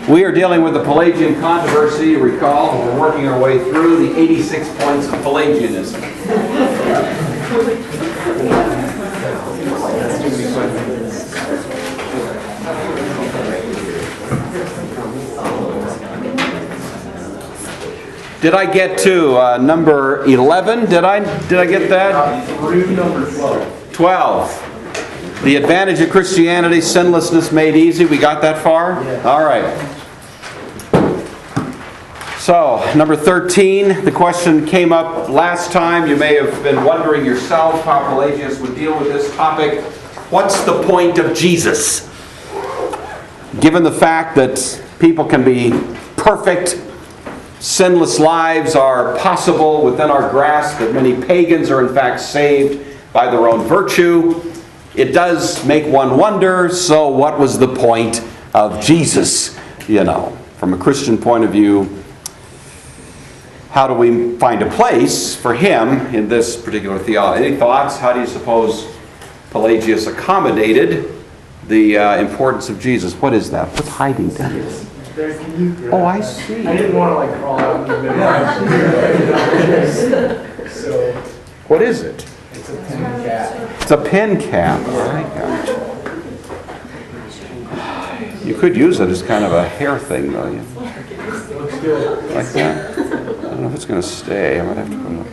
We are dealing with the Pelagian Controversy. Recall, we're working our way through the 86 points of Pelagianism. Did I get to number 11? Did I get that? Through number 12. 12. The advantage of Christianity, sinlessness made easy. We got that far? Yes. All right. So, number 13, the question came up last time. You may have been wondering yourself how Pelagius would deal with this topic. What's the point of Jesus? Given the fact that people can be perfect, sinless lives are possible within our grasp, that many pagans are in fact saved by their own virtue, it does make one wonder, so what was the point of Jesus? You know, from a Christian point of view, how do we find a place for him in this particular theology? Any thoughts? How do you suppose Pelagius accommodated the importance of Jesus? What is that? What's hiding there? Oh, I see. I didn't want to crawl out in the middle. So, What is it? it's a pen cap. It's a pen cap. I got it. You could use it as kind of a hair thing, though. Looks good. Like that. I don't know if it's going to stay. I might have to put it up.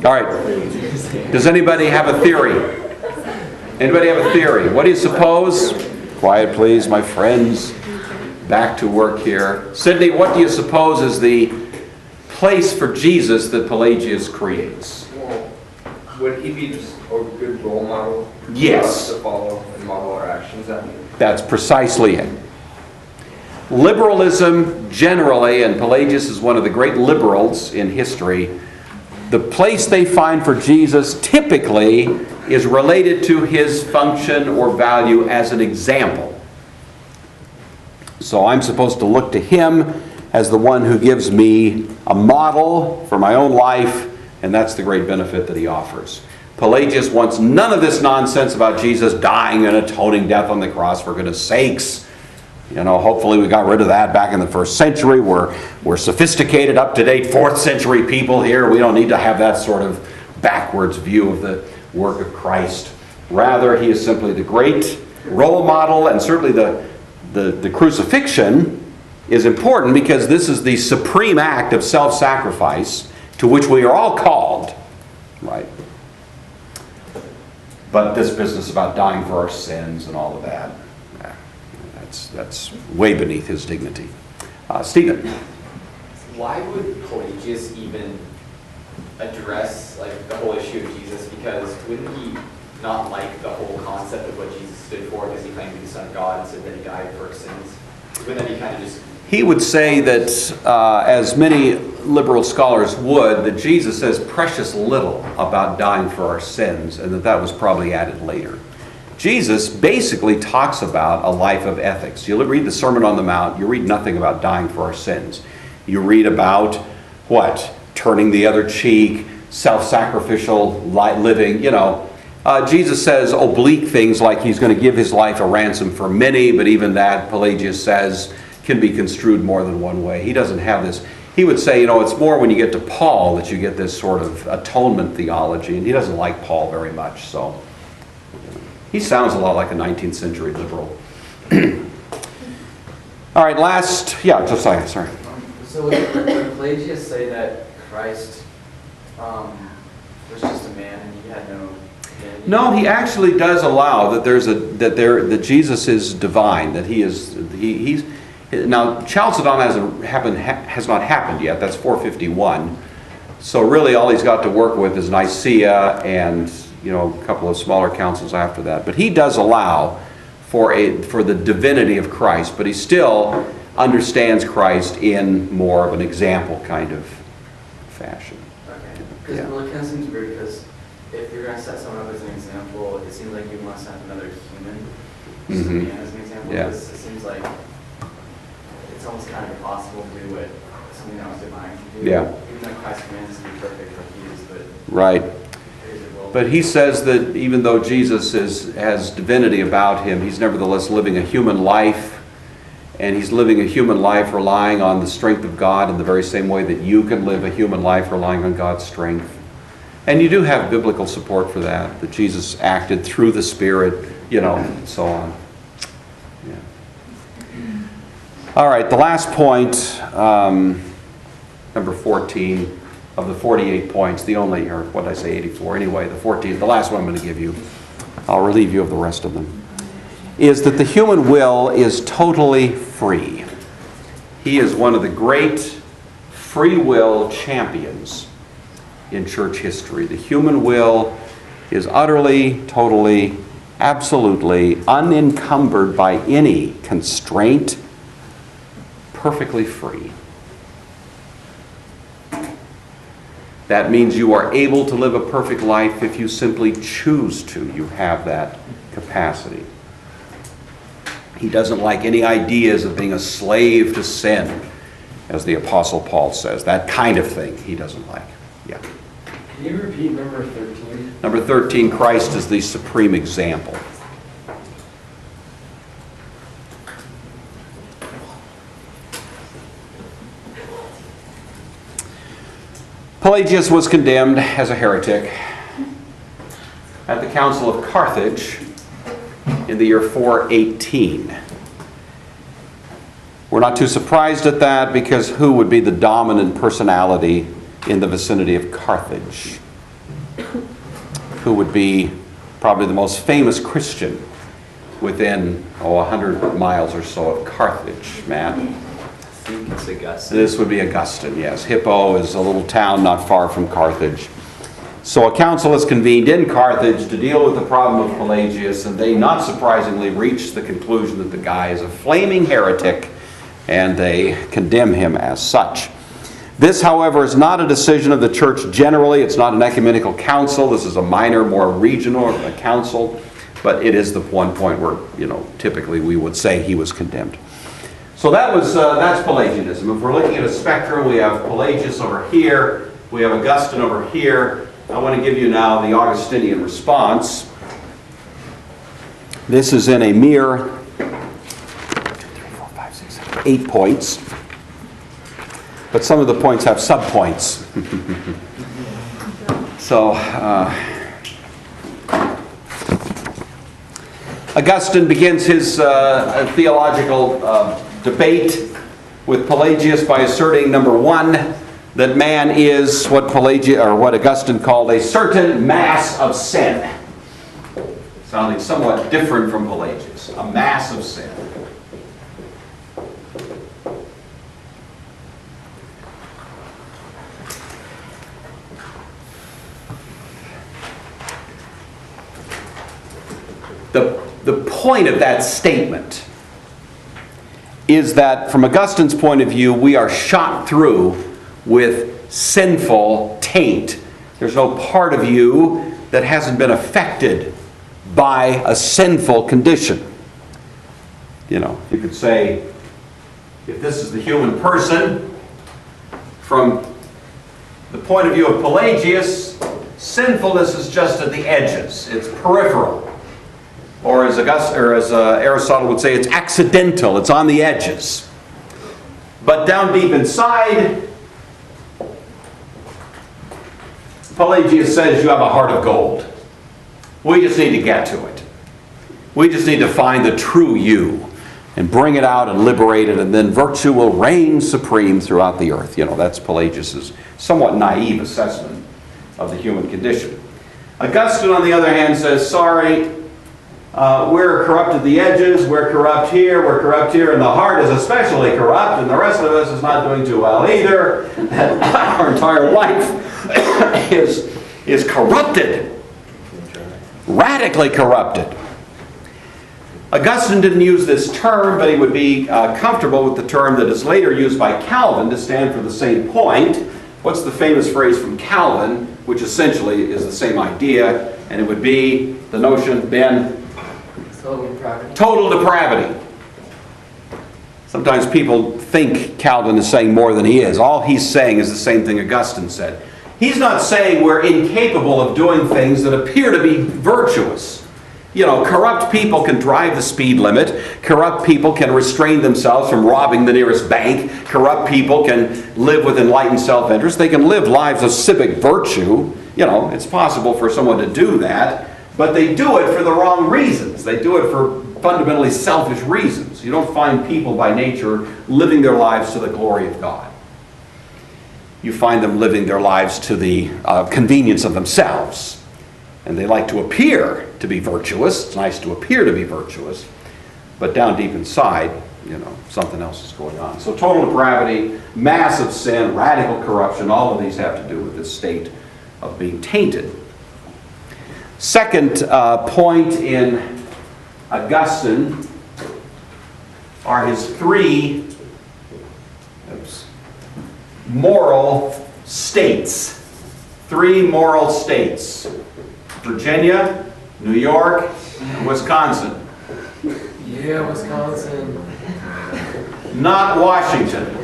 All right. Does anybody have a theory? Anybody have a theory? What do you suppose? Quiet, please, my friends. Back to work here. Sydney, what do you suppose is the place for Jesus that Pelagius creates? Well, would he be just a good role model Yes. for us to follow and model our actions after? That's precisely it. Liberalism generally, and Pelagius is one of the great liberals in history, the place they find for Jesus typically is related to his function or value as an example. So I'm supposed to look to him as the one who gives me a model for my own life, and that's the great benefit that he offers. Pelagius wants none of this nonsense about Jesus dying an atoning death on the cross, for goodness sakes. You know, hopefully we got rid of that back in the first century. We're sophisticated, up-to-date 4th century people here. We don't need to have that sort of backwards view of the work of Christ. Rather, he is simply the great role model, and certainly the crucifixion is important because this is the supreme act of self-sacrifice to which we are all called, right? But this business about dying for our sins and all of that, that's way beneath his dignity. Stephen. Why would Pelagius even address the whole issue of Jesus? Because wouldn't he not like the whole concept of what Jesus stood for, because he claimed to be the Son of God and said that he died for our sins? Wouldn't that be kind of just... He would say that, as many liberal scholars would, that Jesus says precious little about dying for our sins, and that was probably added later. Jesus basically talks about a life of ethics. You read the Sermon on the Mount, you read nothing about dying for our sins. You read about, what? Turning the other cheek, self-sacrificial living, you know. Jesus says oblique things like he's going to give his life a ransom for many, but even that, Pelagius says, can be construed more than one way. He doesn't have this. He would say, you know, it's more when you get to Paul that you get this sort of atonement theology, and he doesn't like Paul very much, so he sounds a lot like a 19th century liberal. All right, Josiah, sorry. So would Pelagius say that Christ was just a man and he had no divinity? No, he actually does allow that that Jesus is divine, that he's now Chalcedon has not happened yet. That's 451. So really, all he's got to work with is Nicaea and a couple of smaller councils after that. But he does allow for the divinity of Christ, but he still understands Christ in more of an example kind of fashion. Okay. Because it kind of seems weird, because if you're going to set someone up as an example, it seems like you must have another human just to be as an example. Yeah. Because it seems like it's almost kind of impossible to do what something that was divine can do. Yeah. Even though Christ commands us to be perfect like he is, but Right. there's a role But he says that even though Jesus has divinity about him, he's nevertheless living a human life. And he's living a human life relying on the strength of God in the very same way that you can live a human life relying on God's strength. And you do have biblical support for that Jesus acted through the Spirit, and so on. Yeah. All right, the last point, number 14 of the 48 points, the only, or what did I say, 84? Anyway, the 14th, the last one I'm going to give you. I'll relieve you of the rest of them. Is that the human will is totally free. He is one of the great free will champions in church history. The human will is utterly, totally, absolutely unencumbered by any constraint, perfectly free. That means you are able to live a perfect life if you simply choose to. You have that capacity. He doesn't like any ideas of being a slave to sin, as the Apostle Paul says. That kind of thing he doesn't like. Yeah. Can you repeat number 13? Number 13, Christ is the supreme example. Pelagius was condemned as a heretic at the Council of Carthage in the year 418. We're not too surprised at that, because who would be the dominant personality in the vicinity of Carthage? Who would be probably the most famous Christian within 100 miles or so of Carthage, Matt? I think it's Augustine. This would be Augustine, yes. Hippo is a little town not far from Carthage. So a council is convened in Carthage to deal with the problem of Pelagius, and they, not surprisingly, reach the conclusion that the guy is a flaming heretic, and they condemn him as such. This, however, is not a decision of the church generally. It's not an ecumenical council. This is a minor, more regional council, but it is the one point where, typically we would say he was condemned. So that's Pelagianism. If we're looking at a spectrum, we have Pelagius over here, we have Augustine over here. I want to give you now the Augustinian response. This is in a mere 8 points, but some of the points have subpoints. So, Augustine begins his theological debate with Pelagius by asserting, number one, that man is what Augustine called a certain mass of sin. Sounding somewhat different from Pelagius. A mass of sin. The point of that statement is that from Augustine's point of view, we are shot through with sinful taint. There's no part of you that hasn't been affected by a sinful condition. You could say, if this is the human person, from the point of view of Pelagius, sinfulness is just at the edges. It's peripheral. Or as Aristotle would say, it's accidental. It's on the edges. But down deep inside, Pelagius says you have a heart of gold. We just need to get to it. We just need to find the true you and bring it out and liberate it, and then virtue will reign supreme throughout the earth. That's Pelagius' somewhat naive assessment of the human condition. Augustine, on the other hand, says, sorry, we're corrupt at the edges, we're corrupt here, and the heart is especially corrupt, and the rest of us is not doing too well either. Our entire life is corrupted, radically corrupted. Augustine didn't use this term, but he would be comfortable with the term that is later used by Calvin to stand for the same point. What's the famous phrase from Calvin, which essentially is the same idea, and it would be the notion, Ben? Total depravity. Total depravity. Sometimes people think Calvin is saying more than he is. All he's saying is the same thing Augustine said. He's not saying we're incapable of doing things that appear to be virtuous. You know, corrupt people can drive the speed limit. Corrupt people can restrain themselves from robbing the nearest bank. Corrupt people can live with enlightened self-interest. They can live lives of civic virtue. You know, it's possible for someone to do that. But they do it for the wrong reasons. They do it for fundamentally selfish reasons. You don't find people by nature living their lives to the glory of God. You find them living their lives to the convenience of themselves. And they like to appear to be virtuous. It's nice to appear to be virtuous. But down deep inside, you know, something else is going on. So total depravity, massive sin, radical corruption, all of these have to do with this state of being tainted. Second point in Augustine are his three moral states. Three moral states. Virginia, New York, and Wisconsin. Yeah, Wisconsin. Not Washington.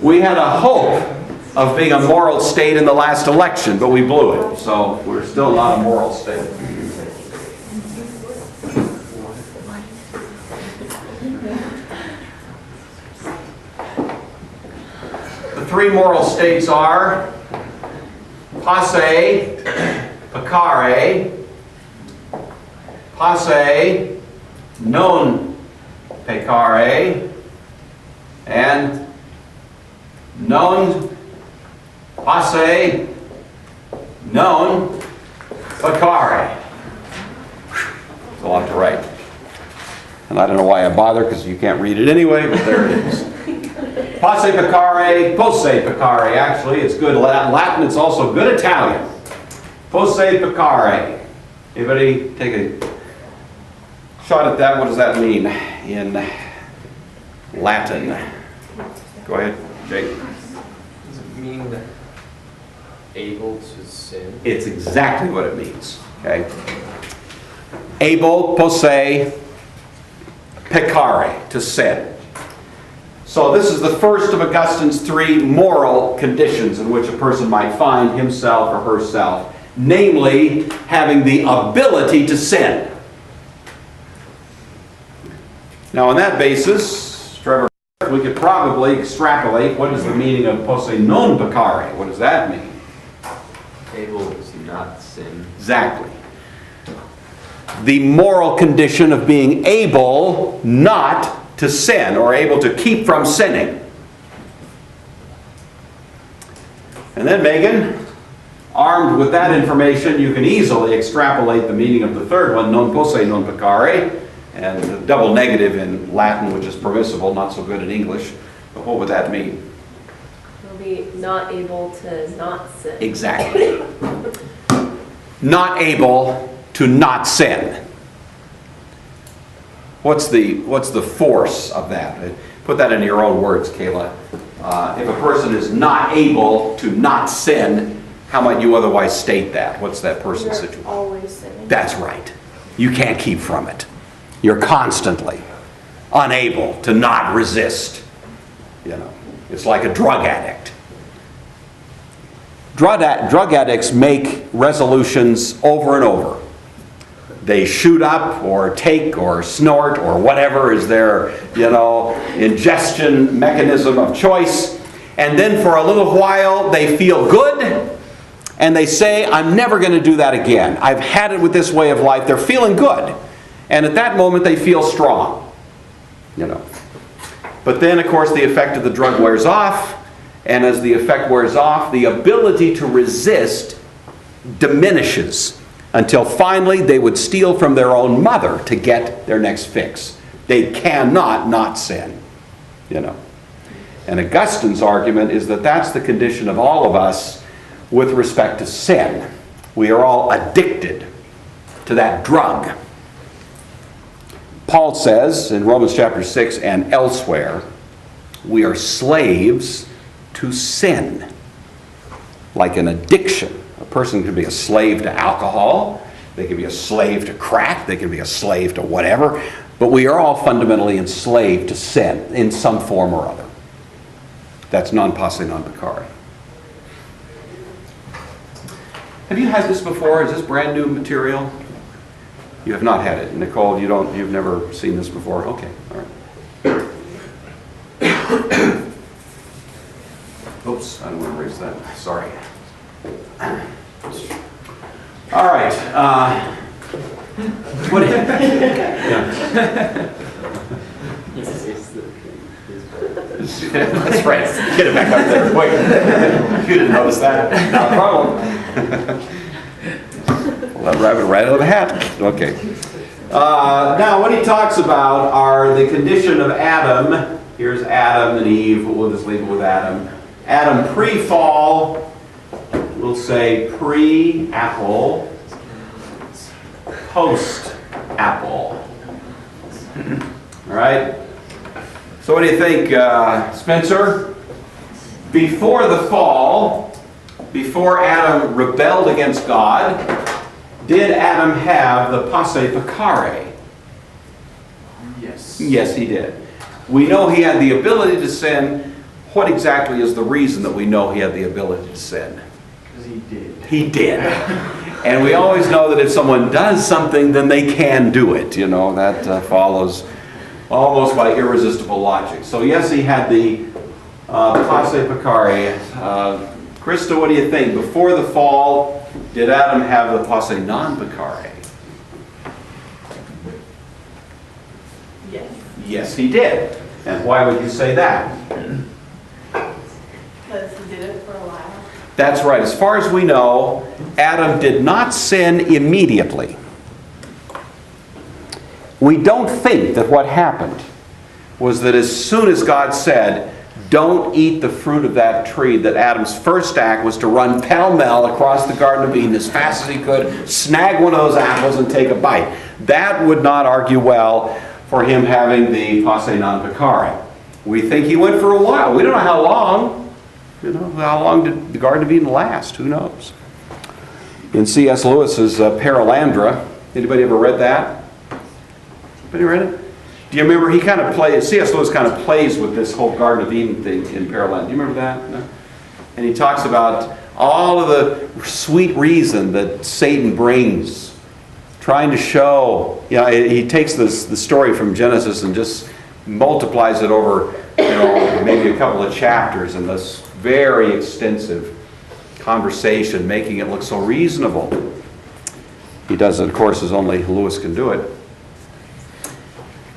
We had a hope of being a moral state in the last election, but we blew it. So we're still not a moral state. The three moral states are posse, peccare, posse, non peccare, and non posse, non peccare. It's a lot to write. And I don't know why I bother, because you can't read it anyway, but there it is. Posse peccare, posse peccare. Actually, it's good Latin. It's also good Italian. Posse peccare. Anybody take a shot at that? What does that mean in Latin? Go ahead, Jake. Does it mean able to sin? It's exactly what it means. Okay. Able, posse, peccare, to sin. So this is the first of Augustine's three moral conditions in which a person might find himself or herself, namely having the ability to sin. Now on that basis, Trevor, we could probably extrapolate what is the meaning of posse non peccare. What does that mean? Able to not sin. Exactly. The moral condition of being able not to sin, or able to keep from sinning. And then, Megan, armed with that information, you can easily extrapolate the meaning of the third one, non posse non peccare, and the double negative in Latin, which is permissible, not so good in English. But what would that mean? We'll be not able to not sin. Exactly. Not able to not sin. What's the force of that? Put that in your own words, Kayla. If a person is not able to not sin, how might you otherwise state that? What's that person's You're situation? always sinning. That's right. You can't keep from it. You're constantly unable to not resist. You know, it's like a drug addict. Drug addicts make resolutions over and over. They shoot up or take or snort or whatever is their, ingestion mechanism of choice. And then for a little while they feel good and they say, I'm never going to do that again. I've had it with this way of life. They're feeling good. And at that moment they feel strong. But then, of course, the effect of the drug wears off. And as the effect wears off, the ability to resist diminishes, until finally they would steal from their own mother to get their next fix. They cannot not sin. And Augustine's argument is that that's the condition of all of us with respect to sin. We are all addicted to that drug. Paul says in Romans chapter 6 and elsewhere, we are slaves to sin, like an addiction. A person can be a slave to alcohol, they can be a slave to crack, they can be a slave to whatever, but we are all fundamentally enslaved to sin in some form or other. That's non posse, non peccare. Have you had this before? Is this brand new material? You have not had it. Nicole, you've never seen this before? Okay, all right. Oops, I don't want to erase that. Sorry. All right. What do you... Yeah. That's right. Get it back up there. Wait. You didn't notice that. Not a problem. Well, that rabbit right out of the hat. Okay. Now, what he talks about are the condition of Adam. Here's Adam and Eve. We'll just leave it with Adam. Adam pre-fall. We'll say pre-apple. Post-apple. All right? So what do you think, Spencer? Before the fall, before Adam rebelled against God, did Adam have the posse peccare? Yes. Yes, he did. We know he had the ability to sin. What exactly is the reason that we know he had the ability to sin? Because he did. He did. And we always know that if someone does something, then they can do it. You know, that follows almost by irresistible logic. So yes, he had the posse peccare. Krista, what do you think? Before the fall, did Adam have the posse non peccare? Yes. Yes, he did. And why would you say that? Because he did it for a while. That's right. As far as we know, Adam did not sin immediately. We don't think that what happened was that as soon as God said, don't eat the fruit of that tree, that Adam's first act was to run pell-mell across the Garden of Eden as fast as he could, snag one of those apples and take a bite. That would not argue well for him having the posse non peccare. We think he went for a while. We don't know how long. You know, how long did the Garden of Eden last? Who knows? In C.S. Lewis's Paralandra, anybody ever read that? Anybody read it? Do you remember, he kind of plays, C.S. Lewis kind of plays with this whole Garden of Eden thing in Paralandra. Do you remember that? No? And he talks about all of the sweet reason that Satan brings, trying to show, you know, he takes the story from Genesis and just multiplies it over, you know, maybe a couple of chapters in this very extensive conversation, making it look so reasonable. He does it, of course, as only Lewis can do it.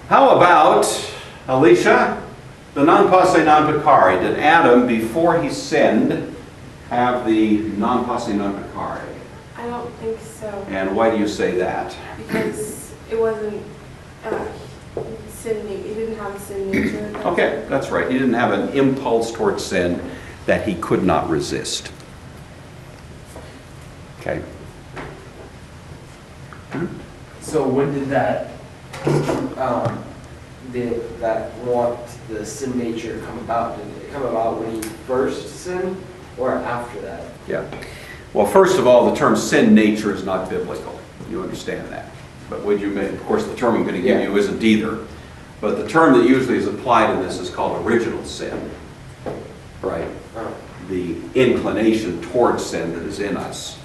How about, Alicia, the non posse non peccare? Did Adam, before he sinned, have the non posse non peccare? I don't think so. And why do you say that? Because it wasn't sin. He didn't have a sin nature. Okay, that's right. He didn't have an impulse towards sin that he could not resist. Okay. So when did that the sin nature come about? Did it come about when he first sinned or after that? Yeah. Well, first of all, the term sin nature is not biblical. You understand that. But would you make, of course, the term I'm going to give you isn't either. But the term that usually is applied in this is called original sin. Right? The inclination towards sin that is in us.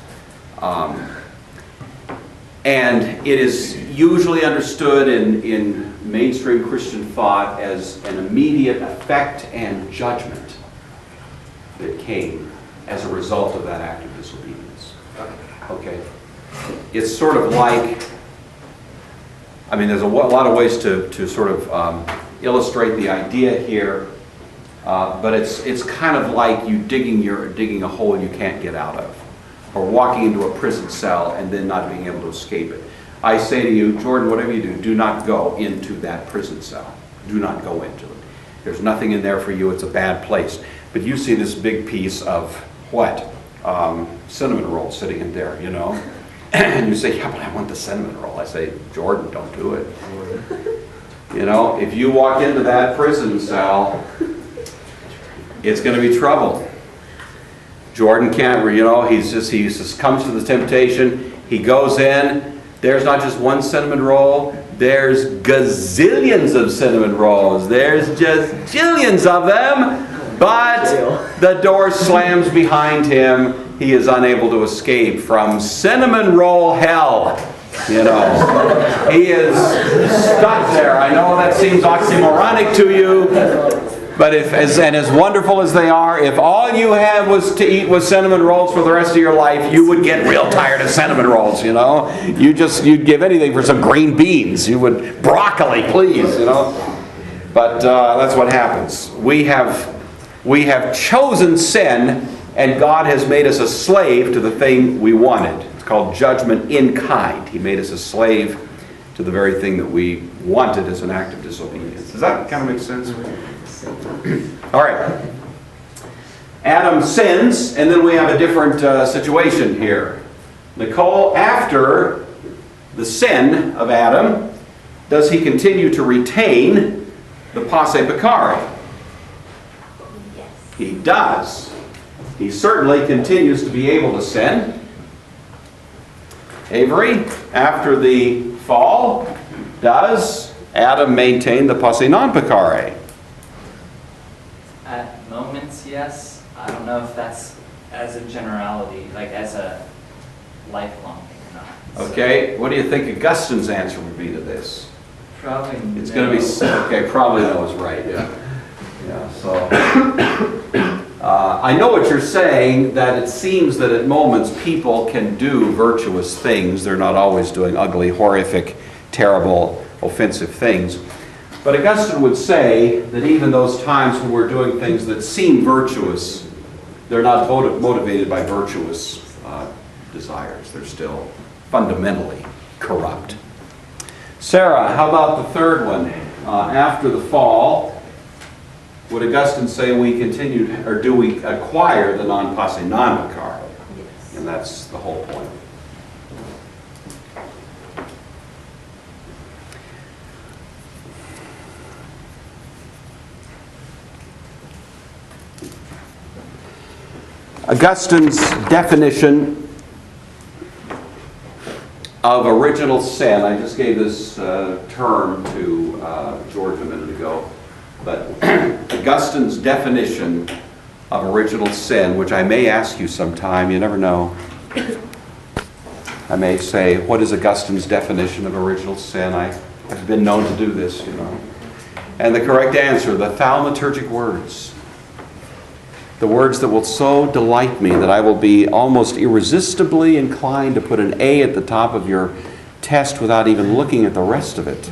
And it is usually understood in mainstream Christian thought as an immediate effect and judgment that came as a result of that act of disobedience. Okay? It's sort of like, I mean, there's a lot of ways to sort of illustrate the idea here, but it's kind of like you digging a hole you can't get out of, or walking into a prison cell and then not being able to escape it. I say to you, Jordan, whatever you do not go into that prison cell. Do not go into it. There's nothing in there for you. It's a bad place. But you see this big piece of what? Cinnamon roll sitting in there, you know? And you say, yeah, but I want the cinnamon roll. I say, Jordan, don't do it. You know, if you walk into that prison cell, it's going to be trouble. Jordan can't, you know, he just comes to the temptation. He goes in. There's not just one cinnamon roll. There's gazillions of cinnamon rolls. There's just jillions of them. But the door slams behind him. He is unable to escape from cinnamon roll hell. You know, he is stuck there. I know that seems oxymoronic to you, but as wonderful as they are, if all you had was to eat was cinnamon rolls for the rest of your life, you would get real tired of cinnamon rolls. You know, you'd give anything for some green beans. You would broccoli, please. You know, but that's what happens. We have chosen sin, and God has made us a slave to the thing we wanted. It's called judgment in kind. He made us a slave to the very thing that we wanted as an act of disobedience. Does that kind of make sense? All right. Adam sins, and then we have a different situation here. Nicole, after the sin of Adam, does he continue to retain the posse peccare? Yes. He does. He certainly continues to be able to sin. Avery, after the fall, does Adam maintain the posse non peccare? At moments, yes. I don't know if that's as a generality, like as a lifelong thing or not. Okay, what do you think Augustine's answer would be to this? Probably It's no. going to be, okay, probably no is right, yeah. Yeah, so, I know what you're saying, that it seems that at moments people can do virtuous things. They're not always doing ugly, horrific, terrible, offensive things. But Augustine would say that even those times when we're doing things that seem virtuous, they're not motivated by virtuous desires. They're still fundamentally corrupt. Sarah, how about the third one? After the fall, would Augustine say we continue, or do we acquire the non posse non peccare? Yes. And that's the whole point. Augustine's definition of original sin, I just gave this term to George a minute ago, but Augustine's definition of original sin, which I may ask you sometime, you never know. I may say, what is Augustine's definition of original sin? I have been known to do this, you know. And the correct answer, the thaumaturgic words. The words that will so delight me that I will be almost irresistibly inclined to put an A at the top of your test without even looking at the rest of it.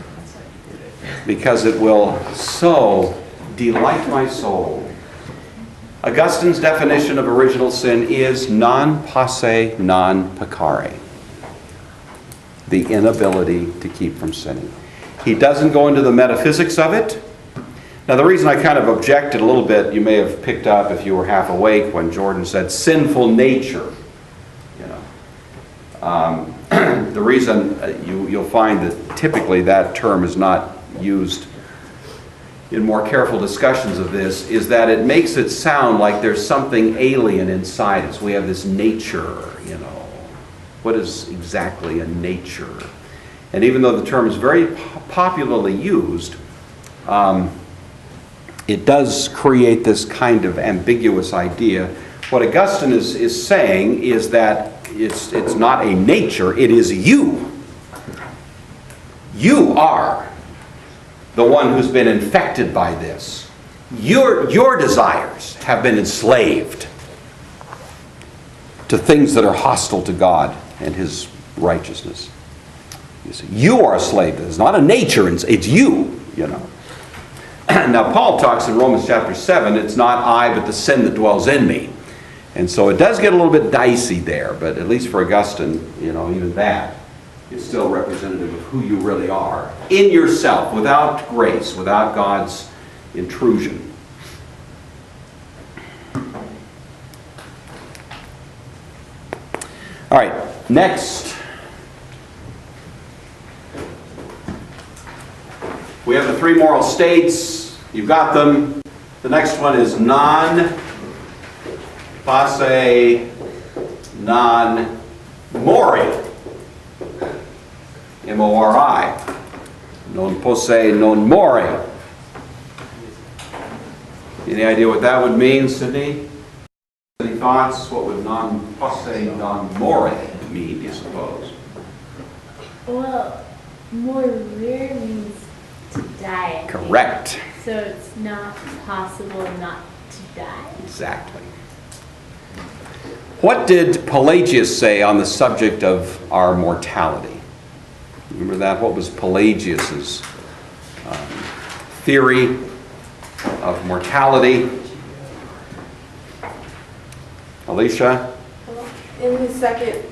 Because it will so delight my soul. Augustine's definition of original sin is non posse non peccare. The inability to keep from sinning. He doesn't go into the metaphysics of it. Now, the reason I kind of objected a little bit, you may have picked up if you were half awake when Jordan said sinful nature. You know, the reason you'll find that typically that term is not used in more careful discussions of this is that it makes it sound like there's something alien inside us. We have this nature, you know. What is exactly a nature? And even though the term is very popularly used, it does create this kind of ambiguous idea. What Augustine is saying is that it's not a nature, it is you. You are the one who's been infected by this. Your desires have been enslaved to things that are hostile to God and His righteousness. You see, you are a slave to this. It's not a nature, it's you, you know. Now, Paul talks in Romans chapter 7, it's not I, but the sin that dwells in me. And so it does get a little bit dicey there, but at least for Augustine, you know, even that is still representative of who you really are in yourself, without grace, without God's intrusion. All right, next. We have the three moral states. You've got them. The next one is non-posse, non-mori. M-O-R-I. Non posse, non mori. Any idea what that would mean, Sydney? Any thoughts? What would non posse, non more mean, you suppose? Well, morir means to die. I think. Correct. So it's not possible not to die. Exactly. What did Pelagius say on the subject of our mortality? Remember that? What was Pelagius's theory of mortality? Alicia? In his second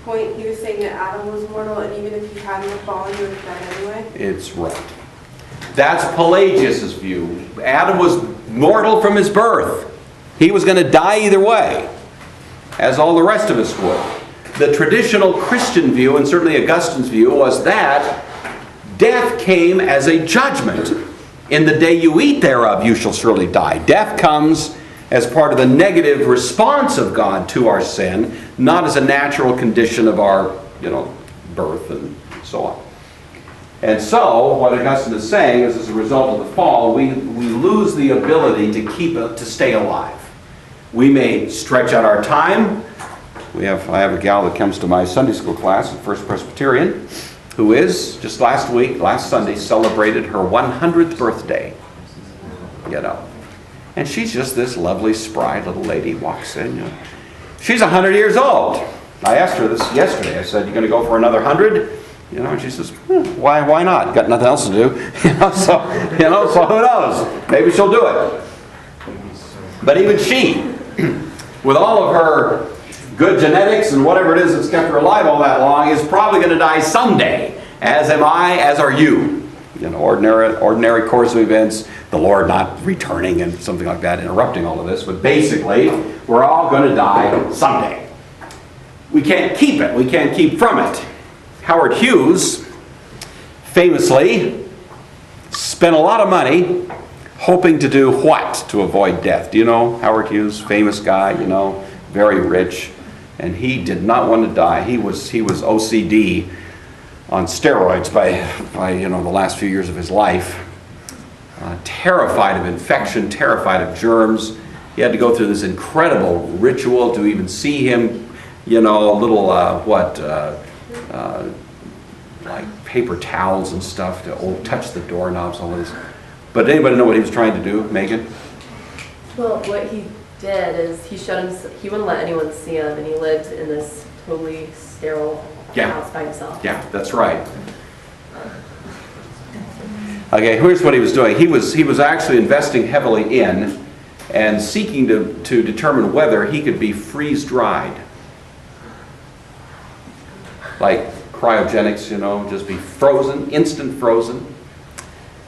point, he was saying that Adam was mortal, and even if he hadn't fallen, he would have died anyway. It's right. That's Pelagius's view. Adam was mortal from his birth. He was going to die either way, as all the rest of us would. The traditional Christian view, and certainly Augustine's view, was that death came as a judgment. In the day you eat thereof, you shall surely die. Death comes as part of the negative response of God to our sin, not as a natural condition of our, birth and so on. And so, what Augustine is saying is, as a result of the fall, we lose the ability to stay alive. We may stretch out our time. I have a gal that comes to my Sunday school class at First Presbyterian, who is, just last Sunday, celebrated her 100th birthday. And she's just this lovely, spry little lady, walks in. She's 100 years old. I asked her this yesterday. I said, "You going to go for another 100? And she says, why not? Got nothing else to do. So who knows? Maybe she'll do it. But even she, with all of her good genetics and whatever it is that's kept her alive all that long, is probably going to die someday, as am I, as are you. Ordinary course of events, the Lord not returning and something like that, interrupting all of this. But basically, we're all going to die someday. We can't keep it. We can't keep from it. Howard Hughes famously spent a lot of money hoping to do what to avoid death? Do you know Howard Hughes? Famous guy, very rich. And he did not want to die. He was OCD on steroids by the last few years of his life. Terrified of infection, terrified of germs. He had to go through this incredible ritual to even see him, like paper towels and stuff to touch the doorknobs, all this. But anybody know what he was trying to do, Megan? Well, what he did is he wouldn't let anyone see him, and he lived in this totally sterile house by himself. Yeah, that's right. Okay, here's what he was doing. He was actually investing heavily in and seeking to determine whether he could be freeze-dried. Like cryogenics, just be frozen, instant frozen,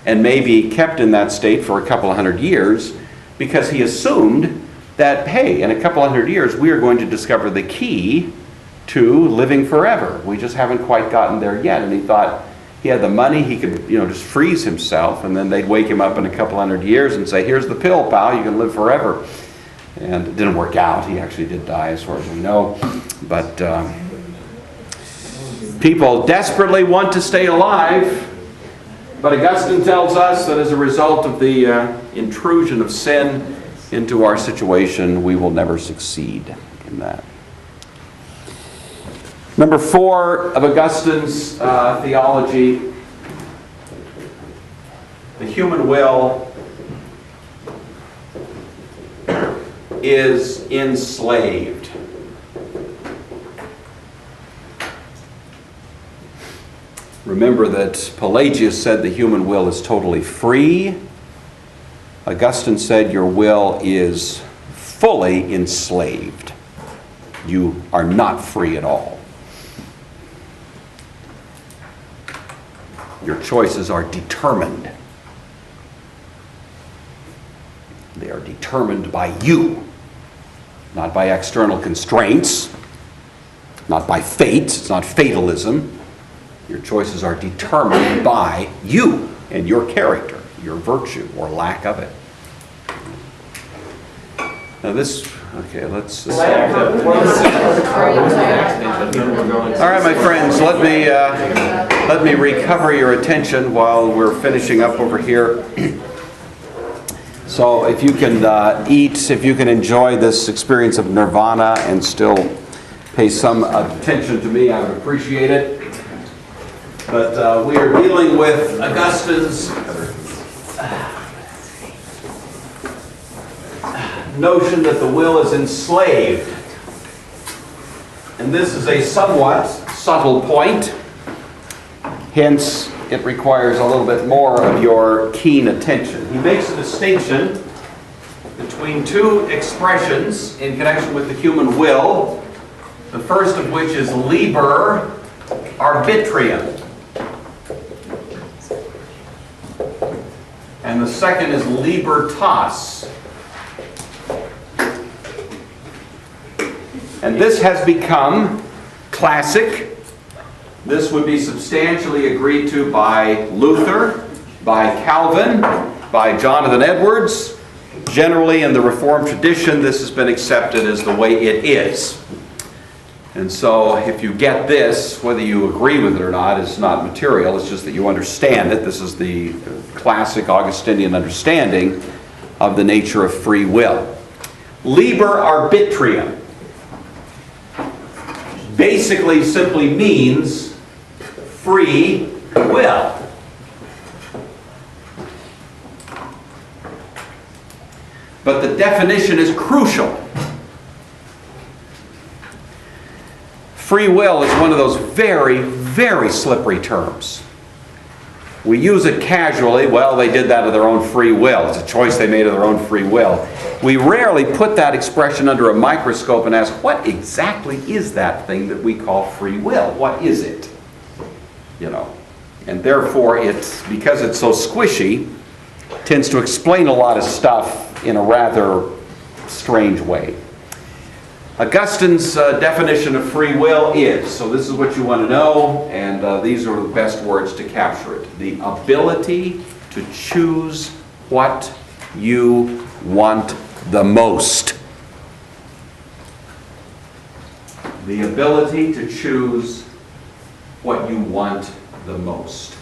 and maybe kept in that state for a couple of 100 years, because he assumed that, hey, in a couple of 100 years, we are going to discover the key to living forever. We just haven't quite gotten there yet. And he thought he had the money, he could, just freeze himself, and then they'd wake him up in a couple 100 years and say, here's the pill, pal, you can live forever. And it didn't work out. He actually did die, as far as we know. But people desperately want to stay alive. But Augustine tells us that as a result of the intrusion of sin into our situation, we will never succeed in that. Number 4 of Augustine's theology, the human will is enslaved. Remember that Pelagius said the human will is totally free. Augustine said your will is fully enslaved. You are not free at all. Your choices are determined. They are determined by you, not by external constraints, not by fate. It's not fatalism. Your choices are determined by you and your character, your virtue or lack of it. Now let's... All right, my friends, let me recover your attention while we're finishing up over here. So if you can eat, if you can enjoy this experience of nirvana and still pay some attention to me, I would appreciate it. But we are dealing with Augustine's notion that the will is enslaved. And this is a somewhat subtle point. Hence, it requires a little bit more of your keen attention. He makes a distinction between two expressions in connection with the human will. The first of which is liber arbitrium. And the second is libertas. And this has become classic. This would be substantially agreed to by Luther, by Calvin, by Jonathan Edwards. Generally, in the Reformed tradition, this has been accepted as the way it is. And so, if you get this, whether you agree with it or not is not material. It's just that you understand it. This is the classic Augustinian understanding of the nature of free will. Liber arbitrium basically simply means free will. But the definition is crucial. Free will is one of those very, very slippery terms. We use it casually. Well, they did that of their own free will. It's a choice they made of their own free will. We rarely put that expression under a microscope and ask, what exactly is that thing that we call free will? What is it? You know. And therefore, because it's so squishy, tends to explain a lot of stuff in a rather strange way. Augustine's definition of free will is, so this is what you want to know, and these are the best words to capture it. The ability to choose what you want the most. The ability to choose what you want the most.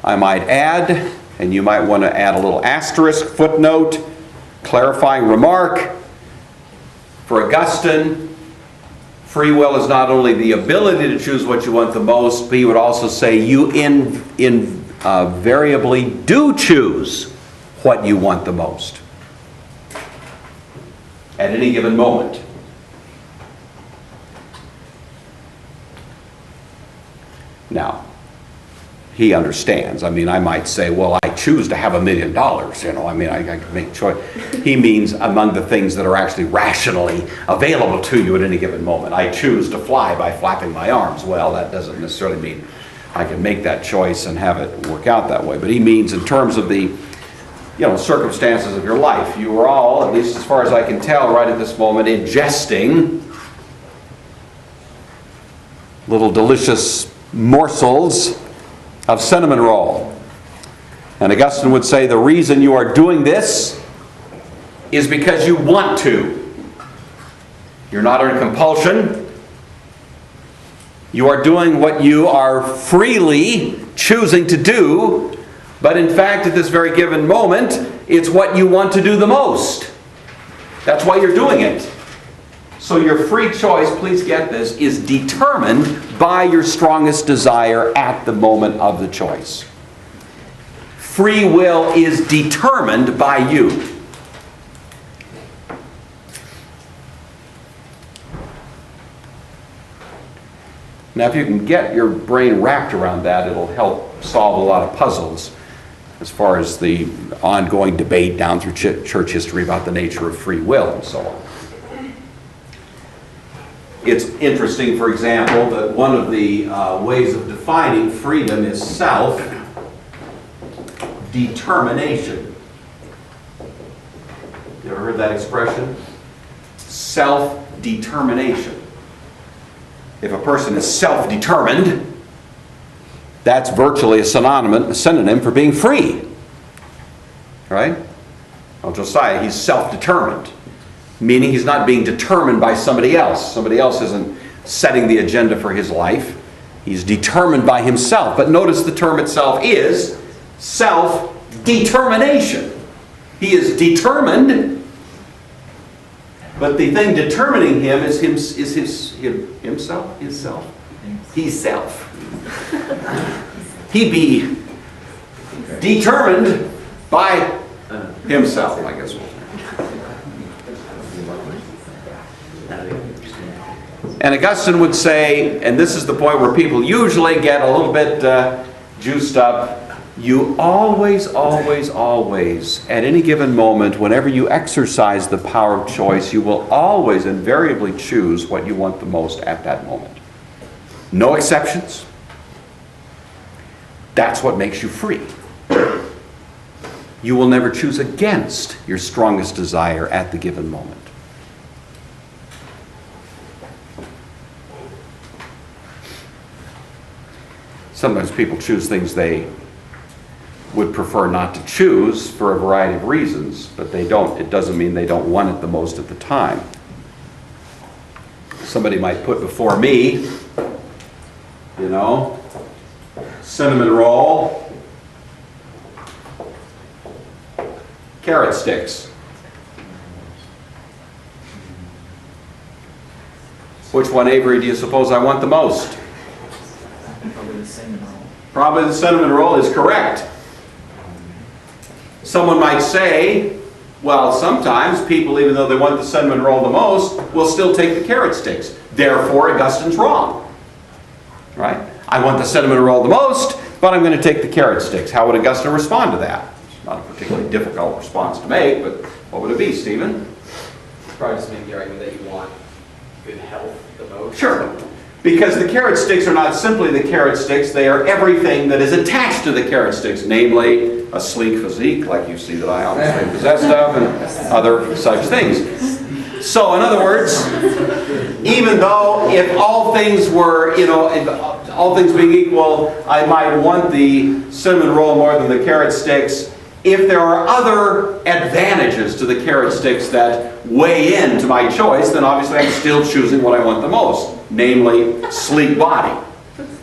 I might add, and you might want to add a little asterisk, footnote, clarifying remark. For Augustine, free will is not only the ability to choose what you want the most, but he would also say you invariably do choose what you want the most at any given moment. Now, he understands. I mean, I might say, well, I choose to have $1 million. You know, I mean, I can make choice. He means among the things that are actually rationally available to you at any given moment. I choose to fly by flapping my arms. Well, that doesn't necessarily mean I can make that choice and have it work out that way. But he means in terms of the, circumstances of your life. You are all, at least as far as I can tell right at this moment, ingesting little delicious morsels of cinnamon roll. And Augustine would say the reason you are doing this is because you want to. You're not under compulsion. You are doing what you are freely choosing to do, but in fact at this very given moment, it's what you want to do the most. That's why you're doing it. So your free choice, please get this, is determined by your strongest desire at the moment of the choice. Free will is determined by you. Now, if you can get your brain wrapped around that, it'll help solve a lot of puzzles as far as the ongoing debate down through church history about the nature of free will and so on. It's interesting, for example, that one of the ways of defining freedom is self-determination. You ever heard that expression? Self-determination. If a person is self-determined, that's virtually a synonym for being free. Right? Well, Josiah, he's self-determined. Meaning he's not being determined by somebody else. Somebody else isn't setting the agenda for his life. He's determined by himself. But notice the term itself is self-determination. He is determined, but the thing determining him is himself. He's self. He be determined by himself, I guess. And Augustine would say, and this is the point where people usually get a little bit juiced up, you always, always, always, at any given moment, whenever you exercise the power of choice, you will always invariably choose what you want the most at that moment. No exceptions. That's what makes you free. You will never choose against your strongest desire at the given moment. Sometimes people choose things they would prefer not to choose for a variety of reasons, but they don't. It doesn't mean they don't want it the most at the time. Somebody might put before me, cinnamon roll, carrot sticks. Which one, Avery, do you suppose I want the most? Probably the cinnamon roll. Probably the cinnamon roll is correct. Someone might say, well, sometimes people, even though they want the cinnamon roll the most, will still take the carrot sticks. Therefore, Augustine's wrong. Right? I want the cinnamon roll the most, but I'm going to take the carrot sticks. How would Augustine respond to that? It's not a particularly difficult response to make, but what would it be, Stephen? Probably just make the argument that you want good health the most. Sure. Because the carrot sticks are not simply the carrot sticks, they are everything that is attached to the carrot sticks, namely a sleek physique, like you see that I obviously possessed of, and other such things. So, in other words, even though if all things were, all things being equal, I might want the cinnamon roll more than the carrot sticks, if there are other advantages to the carrot sticks that weigh into my choice, then obviously I'm still choosing what I want the most, namely sleek body,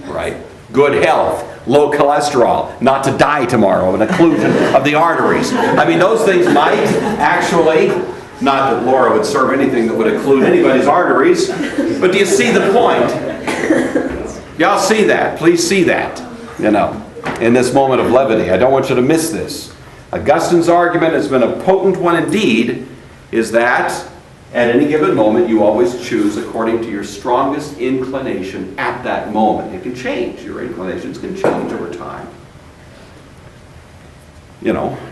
right? Good health, low cholesterol, not to die tomorrow, an occlusion of the arteries. I mean, those things might actually, not that Laura would serve anything that would occlude anybody's arteries, but do you see the point? Y'all see that? Please see that, in this moment of levity. I don't want you to miss this. Augustine's argument has been a potent one indeed, is that at any given moment you always choose according to your strongest inclination at that moment. It can change. Your inclinations can change over time.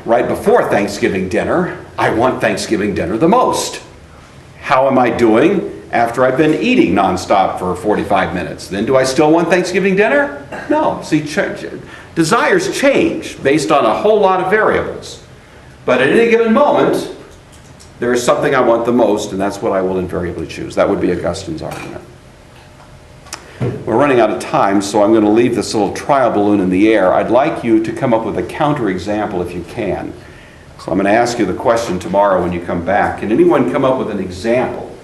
Right before Thanksgiving dinner, I want Thanksgiving dinner the most. How am I doing after I've been eating nonstop for 45 minutes? Then do I still want Thanksgiving dinner? No. See, desires change based on a whole lot of variables. But at any given moment, there is something I want the most, and that's what I will invariably choose. That would be Augustine's argument. We're running out of time, so I'm going to leave this little trial balloon in the air. I'd like you to come up with a counterexample if you can. So I'm going to ask you the question tomorrow when you come back. Can anyone come up with an example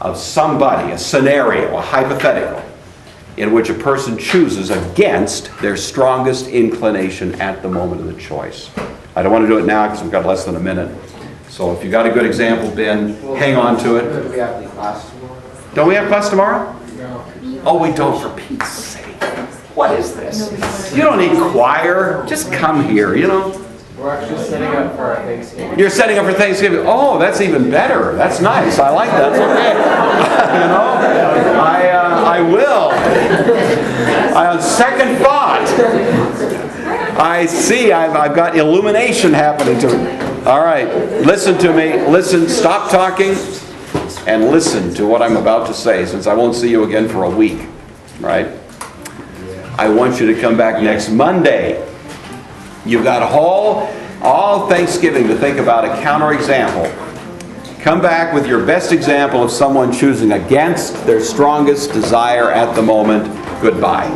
of somebody, a scenario, a hypothetical, in which a person chooses against their strongest inclination at the moment of the choice? I don't want to do it now because we've got less than a minute. So if you got a good example, Ben, hang on to it. We have the class tomorrow. Don't we have class tomorrow? No. Oh, we don't, for Pete's sake. What is this? You don't need choir. Just come here, We're actually setting up for our Thanksgiving. You're setting up for Thanksgiving. Oh, that's even better. That's nice. I like that. That's okay. I will. On second thought, I see. I've got illumination happening to me. All right. Listen to me. Listen. Stop talking and listen to what I'm about to say, since I won't see you again for a week. Right? I want you to come back next Monday. You've got all Thanksgiving to think about a counterexample. Come back with your best example of someone choosing against their strongest desire at the moment. Goodbye.